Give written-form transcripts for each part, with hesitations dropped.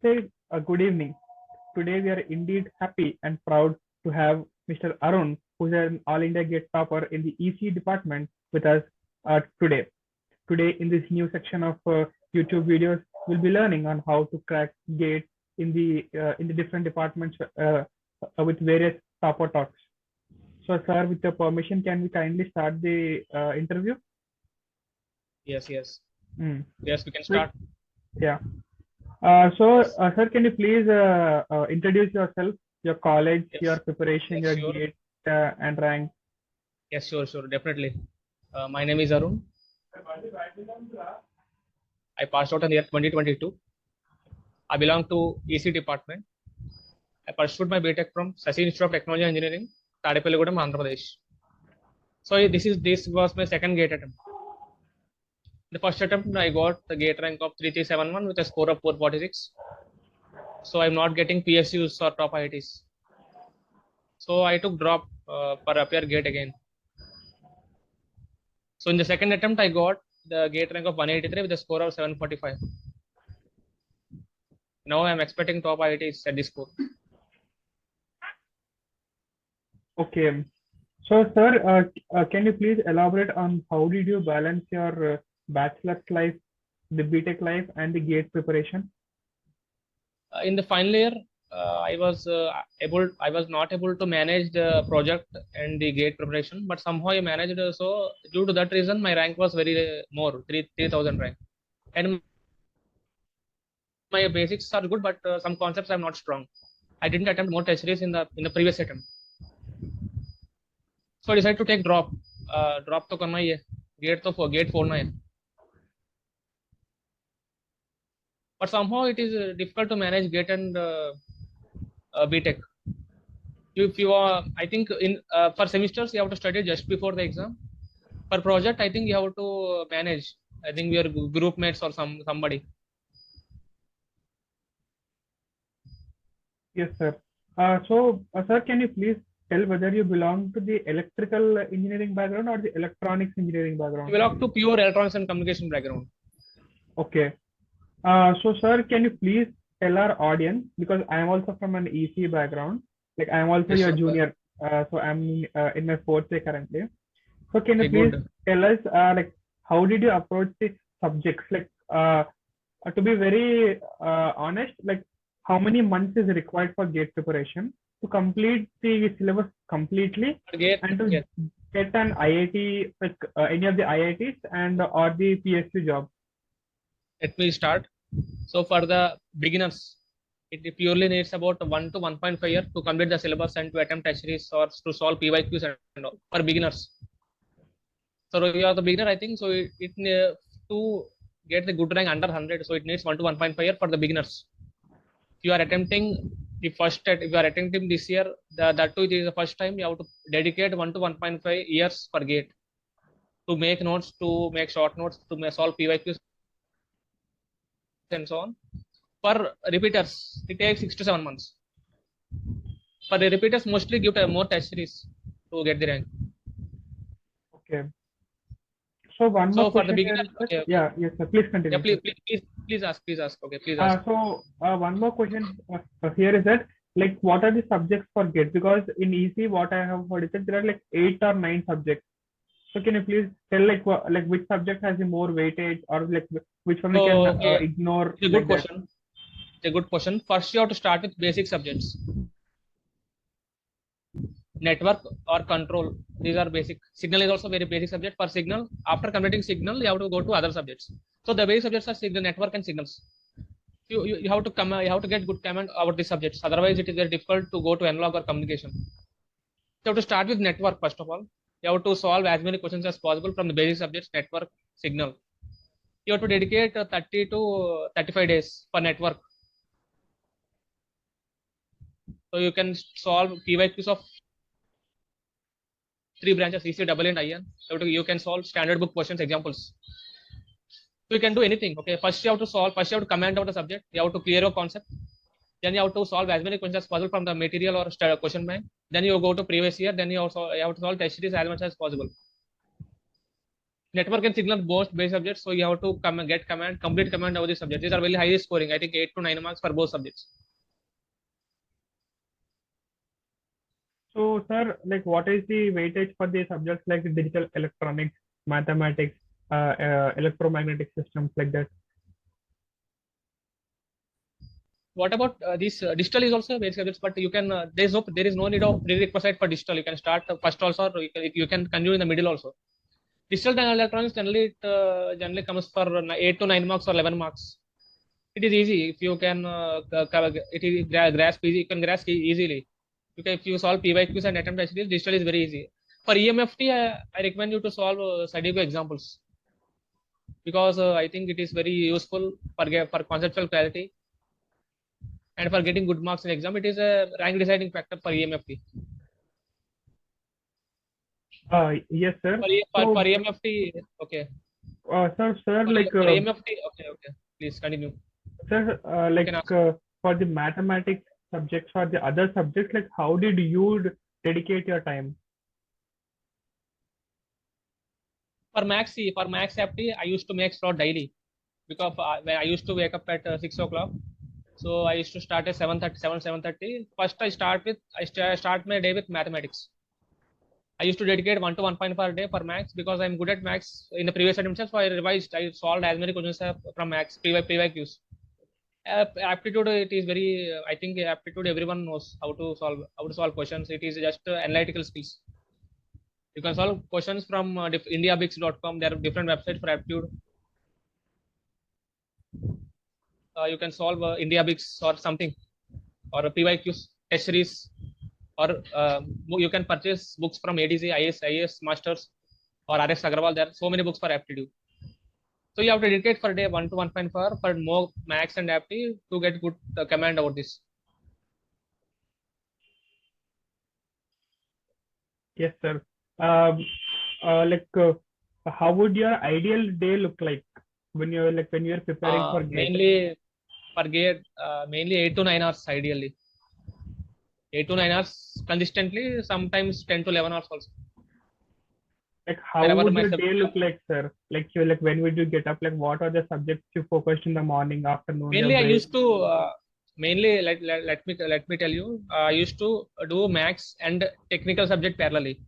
say good evening. Today we are indeed happy and proud to have Mr. Arun, who is an All India GATE topper in the EC department, with us today. Today, in this new section of YouTube videos, we'll be learning on how to crack GATE in the different departments with various topper talks. So, sir, with your permission, can we kindly start the interview? Yes. Yes, We can start. Yeah. Sir, can you please introduce yourself, your college, your preparation, your sure. GATE and rank? Yes, sure, definitely. My name is Arun. I passed out in the year 2022. I belong to EC department. I pursued my BTech from Sashi Institute of Technology and Engineering, Tadepalligudem, Andhra Pradesh. So this was my second GATE attempt. The first attempt I got the GATE rank of 3371 with a score of 446. So I'm not getting PSUs or top IITs. So I took drop for appear GATE again. So in the second attempt I got the GATE rank of 183 with a score of 745. Now I'm expecting top IITs at this score. Okay. So, sir, can you please elaborate on how did you balance your bachelor's life, the BTech life, and the GATE preparation? In the final year, I was not able to manage the project and the GATE preparation, but somehow I managed. So due to that reason, my rank was very more 3,000 rank, and my basics are good, but some concepts I'm not strong. I didn't attempt more test series in the previous attempt, so I decided to take drop. Drop to करना ही है, GATE फोड़ना है. But somehow it is difficult to manage GATE and BTech. If you are, I think in for semesters you have to study just before the exam. For project, I think you have to manage. I think we are group mates or somebody. Yes, sir. Sir, can you please tell whether you belong to the electrical engineering background or the electronics engineering background? I belong to pure electronics and communication background. Okay. So, sir, can you please tell our audience, because I am also from an EC background, like I am also your junior, so I'm in my fourth year currently. So, can you please tell us, like, how did you approach the subjects? Like, to be very honest, like, how many months is required for GATE preparation to complete the syllabus completely and to get an IIT, like any of the IITs and or the PSU job? Let me start. So for the beginners, it purely needs about 1 to 1.5 years to complete the syllabus and to attempt test series or to solve PYQs and all for beginners. So you are the beginner, I think. So it to get the good rank under 100, so it needs 1 to 1.5 years for the beginners. If you are attempting the first, if you are attempting this year, that too it is the first time, you have to dedicate 1 to 1.5 years for GATE to make notes, to make short notes, to solve PYQs and so on. For repeaters, it takes 6 to 7 months. For the repeaters, mostly give more test series to get the rank. Okay. So one more question. For the beginner, okay. Yeah, yes, sir. Please continue. Yeah, please ask. Okay, please ask. So one more question here is that, like, what are the subjects for GATE? Because in EC, what I have heard is that there are like 8 or 9 subjects. So can you please tell like which subject has the more weightage, or like which one we can ignore? It's a good question. It's a good question. First, you have to start with basic subjects. Network or control, these are basic. Signal is also very basic subject. For signal, after completing signal, you have to go to other subjects. So the basic subjects are signal, network, and signals. You have to come. You have to get good command about these subjects. Otherwise, it is very difficult to go to analog or communication. You have to start with network first of all. You have to solve as many questions as possible from the basic subjects, network, signal. You have to dedicate 30 to 35 days for network. So you can solve PYQs of 3 branches, EC, double and IN. You can solve standard book questions, examples. So you can do anything. Okay, first you have to command out the subject. You have to clear your concept. Then you have to solve as many questions as possible from the material or question bank. Then you go to previous year. Then you have to solve test series as much as possible. Network and signal both base subjects, so you have to get complete command over the subject. These are very high scoring. I think 8 to 9 marks for both subjects. So, sir, like, what is the weightage for the subjects like digital electronics, mathematics, electromagnetic systems, like that? What about this digital is also basic subjects, but you can there is no need of prerequisite for digital. You can start first also, or you can continue in the middle also. Digital and electronics generally comes for 8 to 9 marks or 11 marks. It is easy if you can it is grasp easy. You can grasp easily. If you solve PYQs and attempt HDs, digital is very easy. For EMFT, I recommend you to solve Sadigo examples, because I think it is very useful for conceptual clarity and for getting good marks in exam. It is a rank deciding factor for EMFT. Yes, sir. For EMFT, okay. Sir, For like, EMFT, okay. Please continue. sir, You like, can ask. for the mathematics subjects or the other subjects, like, how did you dedicate your time? For Max FT, I used to make slot daily, because when I used to wake up at 6 o'clock. So I used to start at 7:30. First, I start my day with mathematics. I used to dedicate 1 to 1.5 per day for max, because I'm good at max in the previous attempt. So I solved as many questions from max PYQs. Aptitude, it is very, I think aptitude everyone knows how to solve questions. It is just analytical skills. You can solve questions from indiabix.com. There are different websites for aptitude. You can solve indiabix or something, or PYQs, test series, or you can purchase books from ADC, IS Masters, or RS Agrawal. There are so many books for aptitude. So you have to dedicate per day 1 to 1.4 for more max and aptitude to get good command over this. Yes, sir. Like, how would your ideal day look like when you're preparing for GATE? Mainly for GATE, mainly 8 to 9 hours ideally. 8 to 9 hours consistently, sometimes 10 to 11 hours also. Like, how Wherever would my your day look like, sir? Like, when would you get up? Like, what are the subjects you focused in the morning, afternoon, your mainly I break? used to mainly let me tell you, I used to do max and technical subject parallelly.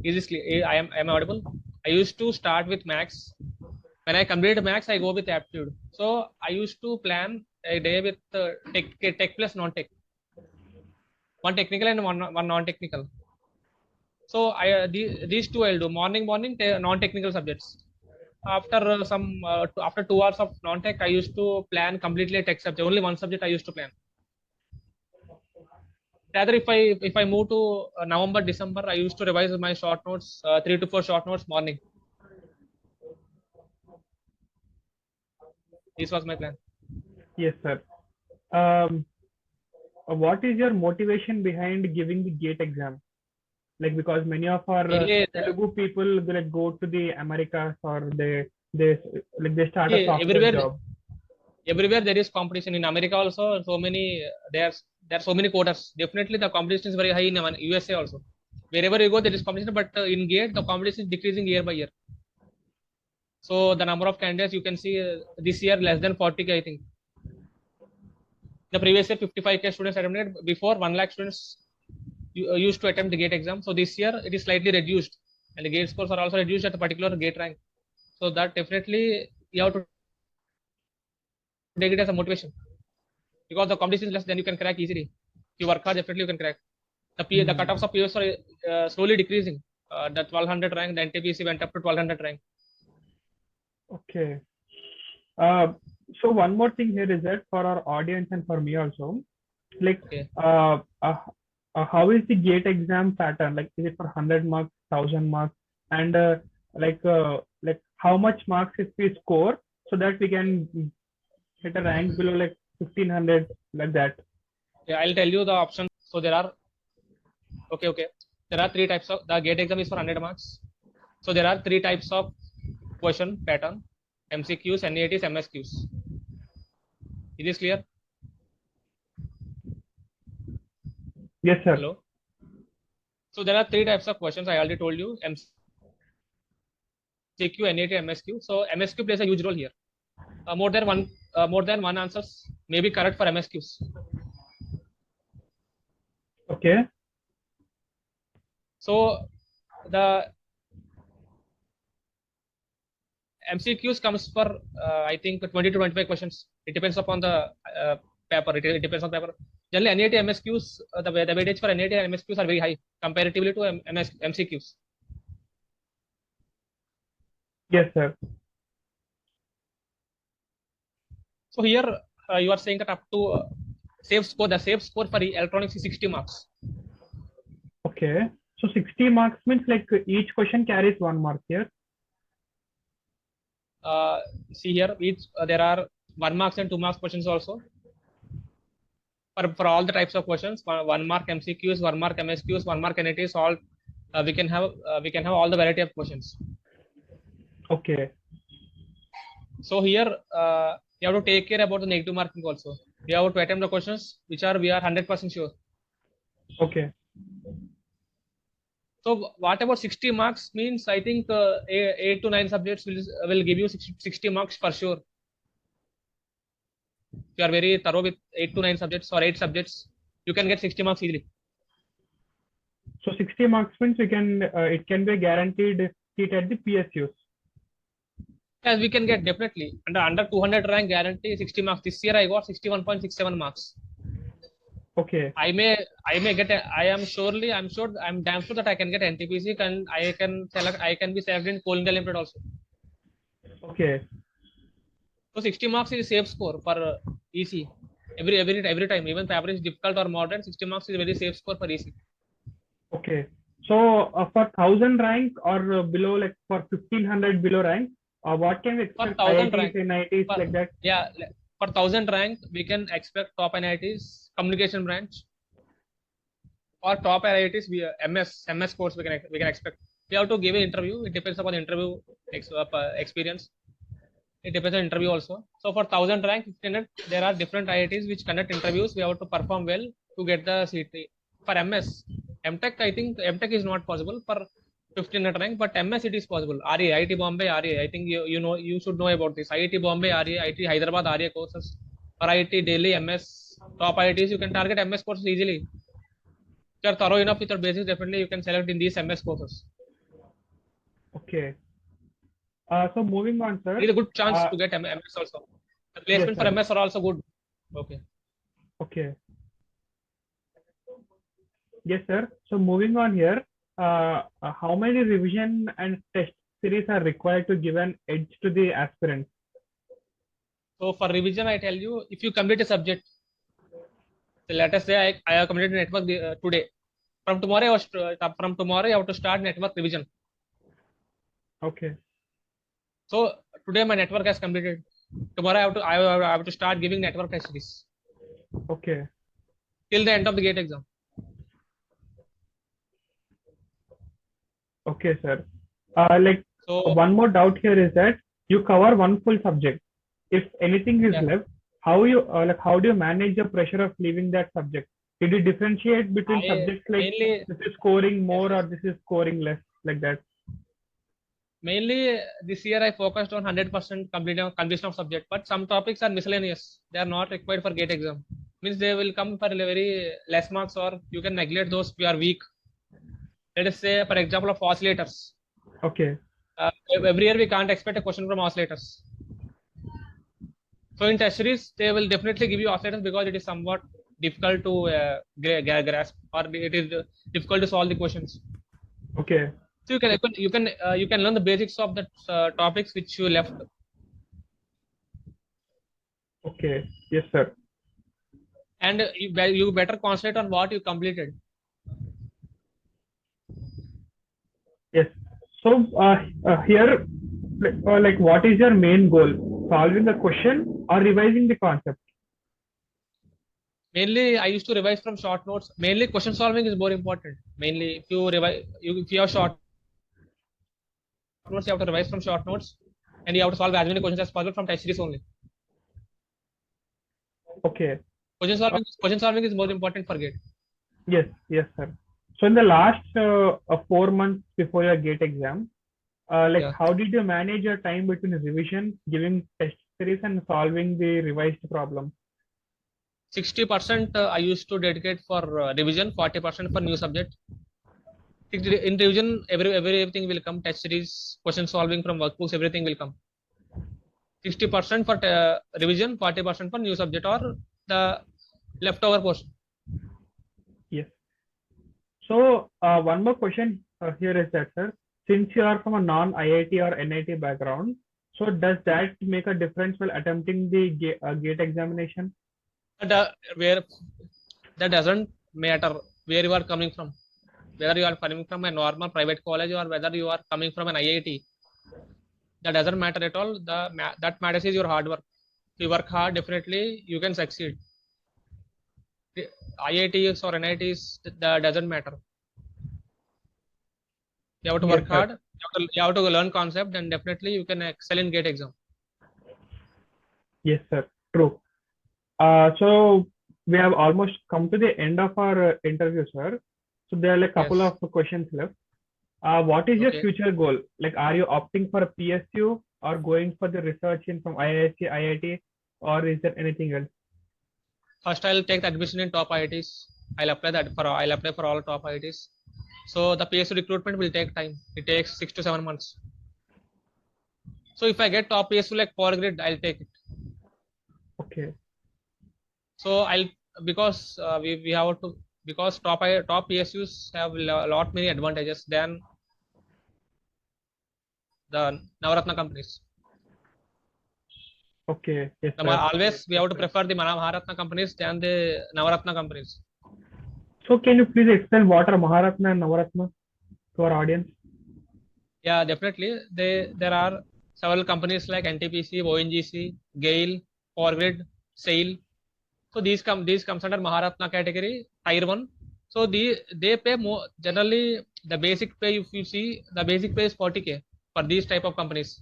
Is this clear? I am audible? I used to start with max. When I complete max, I go with aptitude. So I used to plan a day with tech plus non-tech, one technical and one non-technical. So these two I'll do morning non-technical subjects. After after 2 hours of non-tech, I used to plan completely a tech subject. Only one subject I used to plan. Rather, if I move to November, December, I used to revise my short notes, 3 to 4 short notes morning. This was my plan. Yes, sir. What is your motivation behind giving the GATE exam? Like, because many of our Mainly, Telugu people, they like go to the Americas, or they they start a software everywhere job. there is competition. In America also, so many there are so many quotas. Definitely the competition is very high in USA also. Wherever you go, there is competition, but in GATE the competition is decreasing year by year. So the number of candidates you can see this year less than 40K, I think. The previous year 55K students attempted. Before 1 lakh students used to attempt the GATE exam. So this year it is slightly reduced, and the GATE scores are also reduced at a particular GATE rank. So that definitely you have to take it as a motivation, because the competition is less, then you can crack easily. If you work hard, definitely you can crack. The cutoffs of POs are slowly decreasing. The 1200 rank, the NTPC went up to 1200 rank. Okay. So one more thing here is that for our audience and for me also, like, Okay. how is the GATE exam pattern? Like, is it for 100 marks, 1000 marks, and like how much marks if we score so that we can hit a rank below like 1500, like that? Yeah, I'll tell you the options. So there are okay. There are three types of the GATE exam is for 100 marks. So there are three types of question pattern: MCQs, NEATs, MSQs. Is this clear? Yes, sir. Hello. So there are three types of questions. I already told you. MCQ, NAT, MSQ. So MSQ plays a huge role here. More than one answers may be correct for MSQs. Okay. So the MCQs comes for I think 20 to 25 questions. It depends upon the paper. It depends on paper. Generally, NAT MSQs, the weightage for NAT and MSQs are very high comparatively to MCQs. Yes, sir. So here you are saying that up to the safe score for electronics is 60 marks. Okay. So 60 marks means like each question carries 1 mark here. See here, there are 1 marks and 2 marks questions also. For all the types of questions, 1 mark MCQs, 1 mark MSQs, 1 mark NATs, all we can have all the variety of questions. Okay. So here you have to take care about the negative marking also. We have to attempt the questions which we are 100% sure. Okay. So what about 60 marks means? I think 8 to 9 subjects will give you 60 marks for sure. If you are very thorough with 8 to 9 subjects or 8 subjects, you can get 60 marks easily. So 60 marks means we can it can be a guaranteed seat at the PSUs. Yes, we can get definitely under 200 rank guarantee 60 marks. This year I got 61.67 marks. Okay. I may get. I'm damn sure that I can get NTPC and I can be selected in Coal India Limited also. Okay. So 60 marks is a safe score for EC. Every time, even paper is difficult or modern, 60 marks is a very safe score for EC. Okay. So for 1000 rank or below, like for 1500 below rank, what can we expect? For 1000 IITs, rank, NITs like that? Yeah, for 1000 rank, we can expect top NITs, communication branch, or top IITs. MS course we can expect. We have to give an interview. It depends upon interview experience. It depends on interview also. So for 1000 rank, 1500, there are different IITs which conduct interviews. We have to perform well to get the seat. For MS, M.Tech, I think M.Tech is not possible for 1500 rank, but MS it is possible. RA, IIT Bombay, RA. I think you should know about this. IIT Bombay, RA, IIT Hyderabad, RA courses. For IIT Delhi, MS, top IITs, you can target MS courses easily. If you are thorough enough with your basics, definitely you can select in these MS courses. Okay. So moving on, sir. It is a good chance to get MS also. The placement for MS are also good. Okay. Okay. Yes, sir. So moving on here, how many revision and test series are required to give an edge to the aspirants? So for revision, I tell you, if you complete a subject, so let us say I have completed network today. From tomorrow, you have to start network revision. Okay. So today my network has completed. Tomorrow I have to start giving network test series. Okay. Till the end of the GATE exam. Okay, sir. So one more doubt here is that you cover one full subject. If anything is left, how do you manage the pressure of leaving that subject? Did you differentiate between subjects like this is scoring more or this is scoring less, like that? Mainly this year I focused on 100% completion of subject, but some topics are miscellaneous. They are not required for GATE exam. Means they will come for very less marks, or you can neglect those if you are weak. Let us say, for example, of oscillators. Okay. Every year we can't expect a question from oscillators. So in test series, they will definitely give you oscillators because it is somewhat difficult to grasp, or it is difficult to solve the questions. Okay. So you can learn the basics of the topics which you left. Okay. Yes, sir. And you better concentrate on what you completed. Yes. So here, what is your main goal? Solving the question or revising the concept? Mainly, I used to revise from short notes. Mainly, question solving is more important. Mainly, if you revise, if you have short notes, you have to revise from short notes, and you have to solve as many questions as possible from test series only. Okay. Question solving is more important for GATE. Yes, sir. So in the last 4 months before your GATE exam, Like Yeah. how did you manage your time between revision, giving test series, and solving the revised problem? 60% I used to dedicate for revision, 40% for new subject. In revision, everything will come. Test series, question solving from workbooks, everything will come. 60% for revision, 40% for new subject or the leftover portion. Yes. So one more question here is that, sir, since you are from a non-IIT or NIT background, so does that make a difference while attempting the GATE examination? Where that doesn't matter where you are coming from, whether you are coming from a normal private college or whether you are coming from an IIT, that doesn't matter at all. That matters is your hard work. If you work hard, definitely you can succeed. The IITs or NITs, that doesn't matter. You have to Yes, work sir. hard. You have to learn concept, and definitely you can excel in GATE exam. Yes, sir. True. So we have almost come to the end of our interview, sir. So there are like a couple Yes. of questions left. What is your Okay. future goal? Like, are you opting for a PSU or going for the research in from IISc, IIT, or is there anything else? First, I'll take the admission in top IITs. I'll apply for all top IITs. So the PSU recruitment will take time. It takes 6 to 7 months. So if I get top PSU like Power Grid, I'll take it. Okay. So because we have to, because top PSUs have a lot many advantages than the Navaratna companies. Okay. Yes, sir. Always we have to prefer the Maharatna companies than the Navaratna companies. So can you please explain what are Maharatna and Navaratna to our audience? Yeah, definitely. There are several companies like NTPC, ONGC, GAIL, Power Grid, SAIL. So these comes under Maharatna category, tier 1. So they pay more. Generally, the basic pay, if you see, the basic pay is 40K for these type of companies.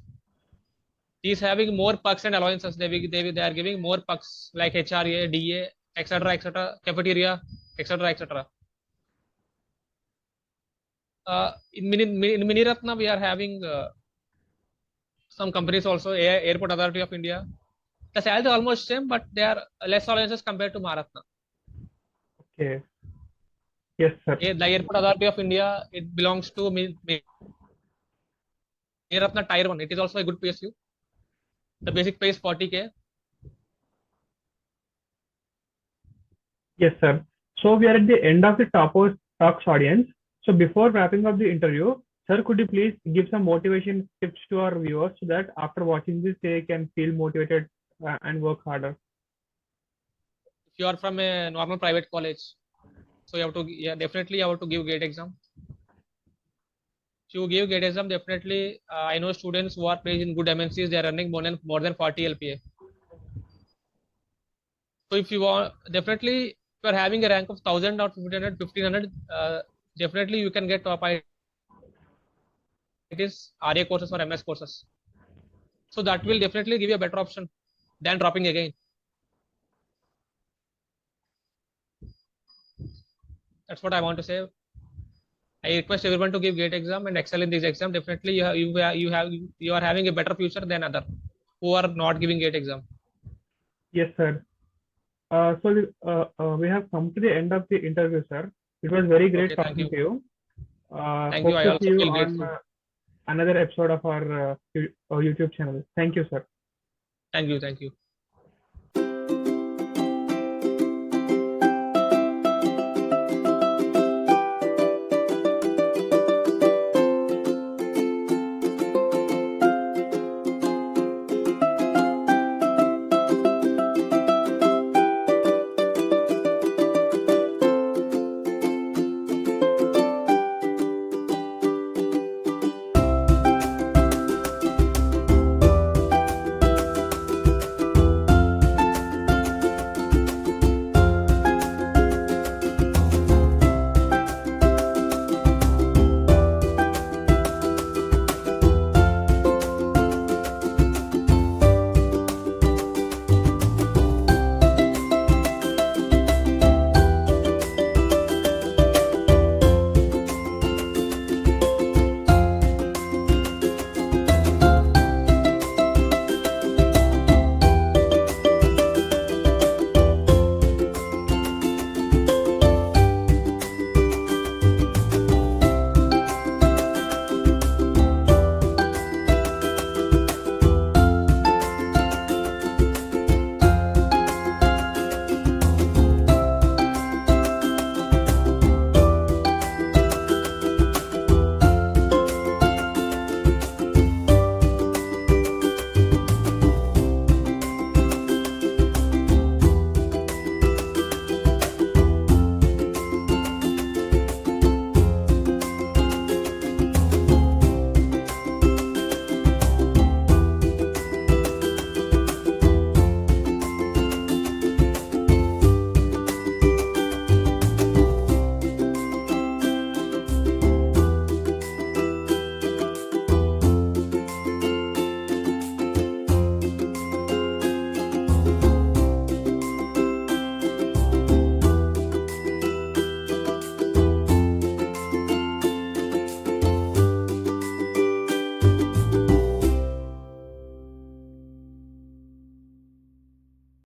These having more perks and allowances. They are giving more perks like HRA, DA, etc., cafeteria, etc. In Miniratna, we are having some companies also, Airport Authority of India. The salary is almost same, but they are less allowances compared to Maharatna. Okay. Yes, sir. The Airport Authority of India, it belongs to Miniratna Tier 1. It is also a good PSU. The basic pay is 40K. Yes, sir. So we are at the end of the Talks audience. So before wrapping up the interview, sir, could you please give some motivation tips to our viewers so that after watching this, they can feel motivated and work harder? If you are from a normal private college, so you have to, definitely you have to give GATE exam. If you give GATE exam, definitely, I know students who are placed in good MNCs, they are earning more than 40 LPA. So if you want, definitely, if you are having a rank of 1000 or 1500, definitely you can get top IITs, RA courses or MS courses. So that will definitely give you a better option than dropping again. That's what I want to say. I request everyone to give GATE exam and excel in this exam. Definitely, you are having a better future than other who are not giving GATE exam. Yes, sir. So we have come to the end of the interview, sir. It was very great talking to you. Thank you. I Hope to also see you feel on grateful. another episode of our YouTube channel. Thank you, sir. Thank you.